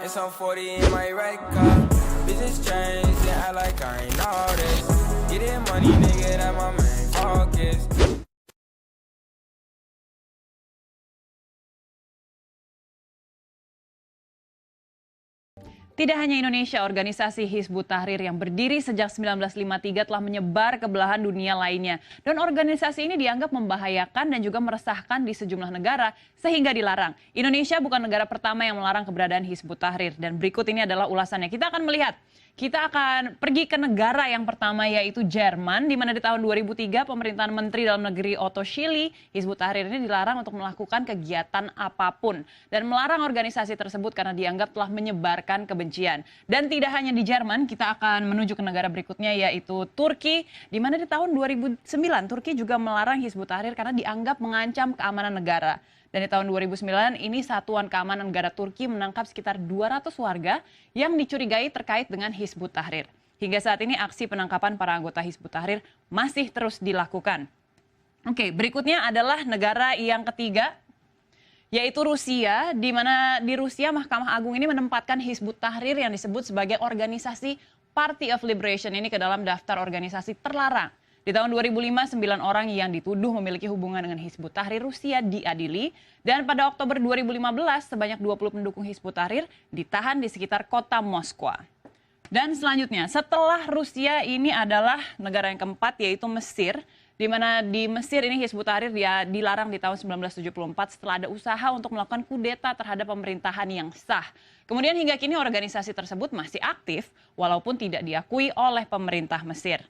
It's on 40 in my right car. Business change, yeah, I like I ain't all this. Getting money, nigga, that my main focus. Tidak hanya Indonesia, organisasi Hizbut Tahrir yang berdiri sejak 1953 telah menyebar ke belahan dunia lainnya. Dan organisasi ini dianggap membahayakan dan juga meresahkan di sejumlah negara sehingga dilarang. Indonesia bukan negara pertama yang melarang keberadaan Hizbut Tahrir. Dan berikut ini adalah ulasannya. Kita akan melihat. Kita akan pergi ke negara yang pertama yaitu Jerman, di mana di tahun 2003 pemerintahan Menteri Dalam Negeri Otto Schily, Hizbut Tahrir ini dilarang untuk melakukan kegiatan apapun. Dan melarang organisasi tersebut karena dianggap telah menyebarkan kebencian. Dan tidak hanya di Jerman, kita akan menuju ke negara berikutnya yaitu Turki, di mana di tahun 2009 Turki juga melarang Hizbut Tahrir karena dianggap mengancam keamanan negara. Dan di tahun 2009 ini Satuan Keamanan Negara Turki menangkap sekitar 200 warga yang dicurigai terkait dengan Hizbut Tahrir. Hingga saat ini aksi penangkapan para anggota Hizbut Tahrir masih terus dilakukan. Oke, berikutnya adalah negara yang ketiga, yaitu Rusia, di mana di Rusia Mahkamah Agung ini menempatkan Hizbut Tahrir yang disebut sebagai organisasi Party of Liberation ini ke dalam daftar organisasi terlarang. Di tahun 2005, 9 orang yang dituduh memiliki hubungan dengan Hizbut Tahrir Rusia diadili. Dan pada Oktober 2015, sebanyak 20 pendukung Hizbut Tahrir ditahan di sekitar kota Moskwa. Dan selanjutnya, setelah Rusia ini adalah negara yang keempat, yaitu Mesir. Di mana di Mesir ini Hizbut Tahrir dilarang di tahun 1974 setelah ada usaha untuk melakukan kudeta terhadap pemerintahan yang sah. Kemudian hingga kini organisasi tersebut masih aktif, walaupun tidak diakui oleh pemerintah Mesir.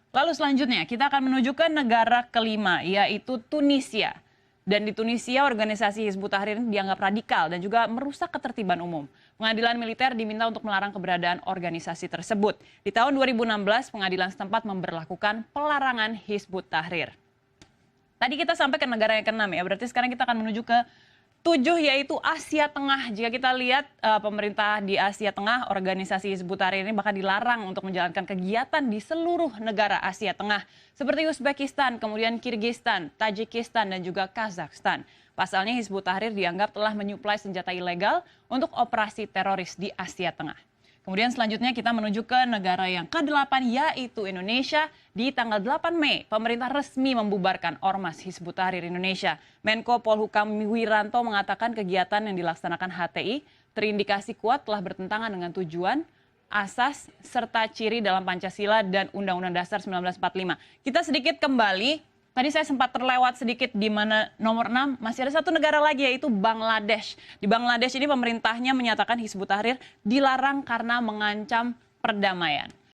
Lalu selanjutnya kita akan menuju ke negara kelima yaitu Tunisia. Dan di Tunisia organisasi Hizbut Tahrir ini dianggap radikal dan juga merusak ketertiban umum. Pengadilan militer diminta untuk melarang keberadaan organisasi tersebut. Di tahun 2016 pengadilan setempat memberlakukan pelarangan Hizbut Tahrir. Tadi kita sampai ke negara yang keenam ya, berarti sekarang kita akan menuju ke 7 yaitu Asia Tengah. Jika kita lihat pemerintah di Asia Tengah, organisasi Hizbut Tahrir ini bahkan dilarang untuk menjalankan kegiatan di seluruh negara Asia Tengah. Seperti Uzbekistan, kemudian Kirgistan, Tajikistan, dan juga Kazakhstan. Pasalnya Hizbut Tahrir dianggap telah menyuplai senjata ilegal untuk operasi teroris di Asia Tengah. Kemudian selanjutnya kita menuju ke negara yang ke-8 yaitu Indonesia. Di tanggal 8 Mei, pemerintah resmi membubarkan Ormas Hizbut Tahrir Indonesia. Menko Polhukam Wiranto mengatakan kegiatan yang dilaksanakan HTI terindikasi kuat telah bertentangan dengan tujuan, asas, serta ciri dalam Pancasila dan Undang-Undang Dasar 1945. Kita sedikit kembali. Tadi saya sempat terlewat sedikit di mana nomor 6 masih ada satu negara lagi yaitu Bangladesh. Di Bangladesh ini pemerintahnya menyatakan Hizbut Tahrir dilarang karena mengancam perdamaian.